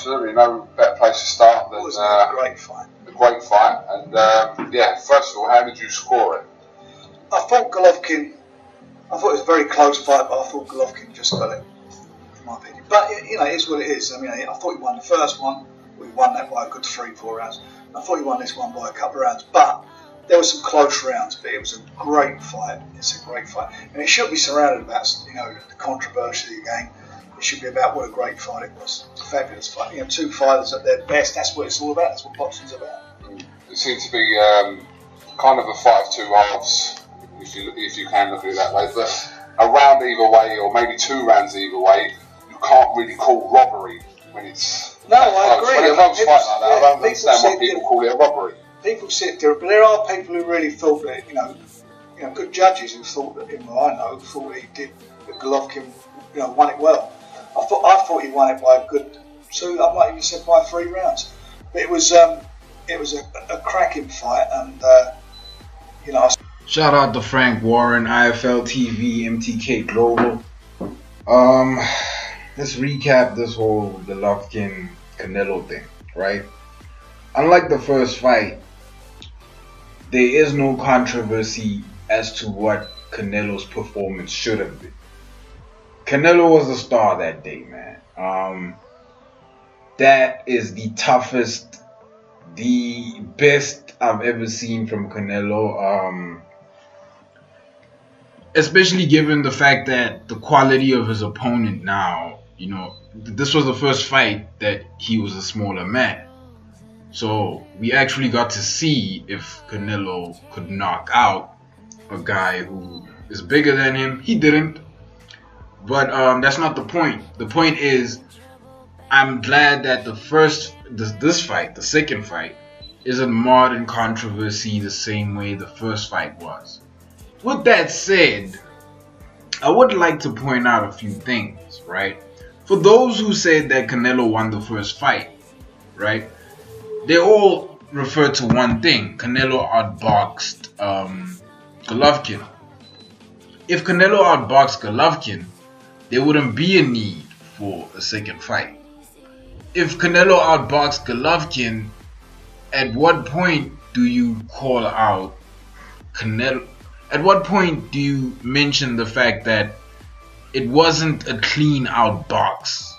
absolutely. No better place to start than a great fight. A great fight. And yeah, first of all, how did you score it? I thought Golovkin. I thought it was a very close fight, but I thought Golovkin just got it, in my opinion. But you know, it is what it is. I mean, I thought he won the first one. We won that by a good 3-4 rounds. I thought he won this one by a couple of rounds, but there were some close rounds. But it was a great fight. It's a great fight, and it should be surrounded about, you know, the controversy of the game. It should be about what a great fight it was. A fabulous fight. You know, two fighters at their best. That's what it's all about. That's what boxing's about. It seemed to be kind of a fight of two halves, if you can look at it that way. But a round either way, or maybe 2 rounds either way, you can't really call robbery when it's. No, I agree. When a close fight like that, I don't understand why people call it a robbery. People sit there, but there are people who really thought that, you know, good judges who thought that, I know, thought that he did, that Golovkin, you know, won it well. I thought he won it by a good 2. I might even say by 3 rounds. But it was a cracking fight, and you know. Shout out to Frank Warren, IFL TV, MTK Global. Let's recap this whole Golovkin Canelo thing, right? Unlike the first fight, there is no controversy as to what Canelo's performance should have been. Canelo was the star that day, man. That is the toughest, the best I've ever seen from Canelo. Especially given the fact that the quality of his opponent now, you know, this was the first fight that he was a smaller man. So we actually got to see if Canelo could knock out a guy who is bigger than him. He didn't. But that's not the point. The point is, I'm glad that this fight, the second fight, isn't marred in controversy the same way the first fight was. With that said, I would like to point out a few things, right? For those who said that Canelo won the first fight, right? They all refer to one thing: Canelo outboxed Golovkin. If Canelo outboxed Golovkin, there wouldn't be a need for a second fight. If Canelo outboxed Golovkin, at what point do you call out Canelo? At what point do you mention the fact that it wasn't a clean outbox?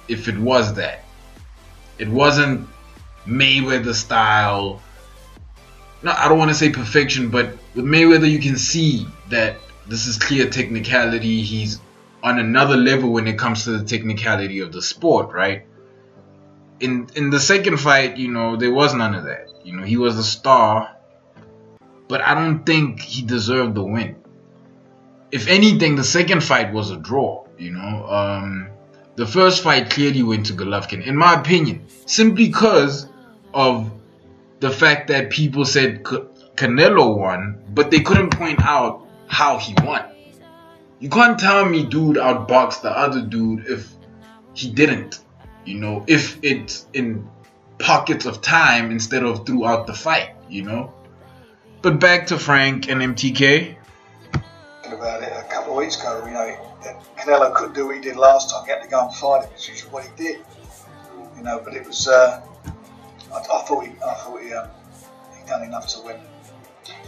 If it was that, it wasn't Mayweather style. No, I don't want to say perfection, but with Mayweather you can see that this is clear technicality. He's on another level when it comes to the technicality of the sport, right? In the second fight, you know, there was none of that. You know, he was the star, but I don't think he deserved the win. If anything, the second fight was a draw, you know. The first fight clearly went to Golovkin, in my opinion, simply because of the fact that people said Canelo won, but they couldn't point out how he won. You can't tell me dude outboxed the other dude if he didn't, you know, if it's in pockets of time instead of throughout the fight, you know. But back to Frank and MTK. About it a couple of weeks ago, you know, Canelo couldn't do what he did last time. He had to go and fight him, which is what he did, you know. But it was, I thought he done enough to win.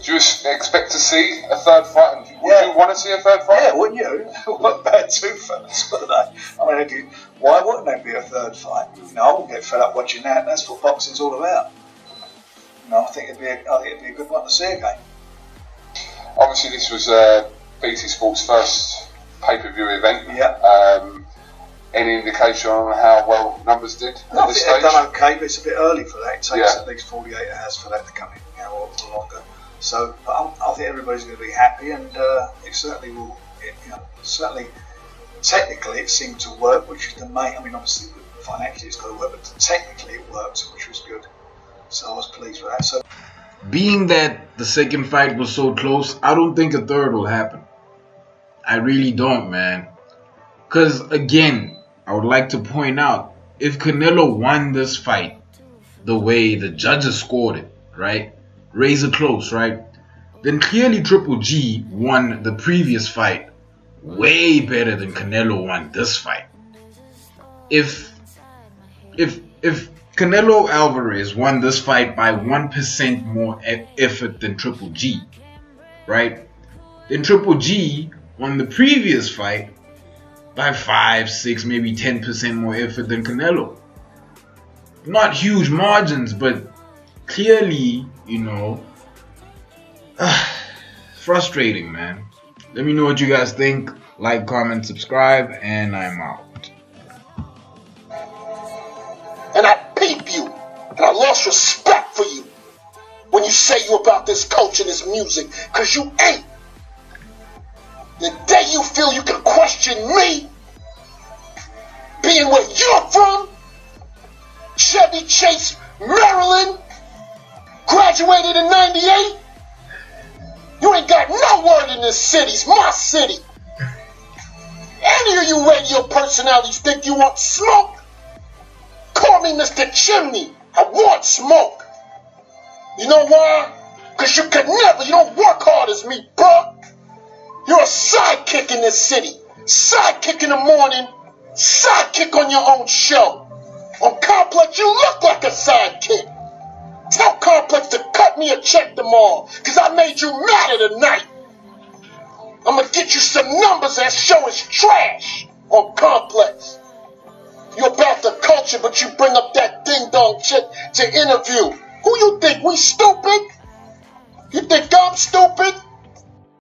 Do you expect to see a third fight? Would you want to see a third fight? Yeah, wouldn't you? What bad 2 fights, wouldn't they? I mean, why wouldn't there be a third fight? You know, I wouldn't get fed up watching that. That's what boxing's all about. You know, I think it'd be a good one to see again. Obviously, this was BT Sports' first pay-per-view event. Yeah. Any indication on how well numbers did at this stage? They've done okay, but it's a bit early for that. It takes at least 48 hours for that to come in, you know, or longer. So I think everybody's going to be happy, and it certainly will. Certainly, technically, it seemed to work, which is the main. I mean, obviously, financially, it's got to work, but technically, it worked, which was good. So I was pleased with that. So, being that the second fight was so close, I don't think a third will happen. I really don't, man. Because again, I would like to point out, if Canelo won this fight the way the judges scored it, right? Razor close, right? Then clearly Triple G won the previous fight way better than Canelo won this fight. If if Canelo Alvarez won this fight by 1% more effort than Triple G, right? Then Triple G won the previous fight by 5, 6, maybe 10% more effort than Canelo. Not huge margins, but clearly, frustrating, man. Let me know what you guys think. Like, comment, subscribe, and I'm out. And I peep you, and I lost respect for you when you say you about this culture and this music, cause you ain't. The day you feel you can question me, being where you're from, Chevy Chase, Maryland, graduated in 98, you ain't got no word in this city. It's my city. Any of you radio personalities think you want smoke? Call me Mr. Chimney. I want smoke. You know why? Because you don't work hard as me, bro. You're a sidekick in this city. Sidekick in the morning, sidekick on your own show. On Complex, you look like a sidekick. Tell Complex to cut me a check tomorrow, because I made you matter tonight. I'm going to get you some numbers that show it's trash on Complex. You're about the culture, but you bring up that ding-dong chick to interview. Who you think? We stupid? You think I'm stupid?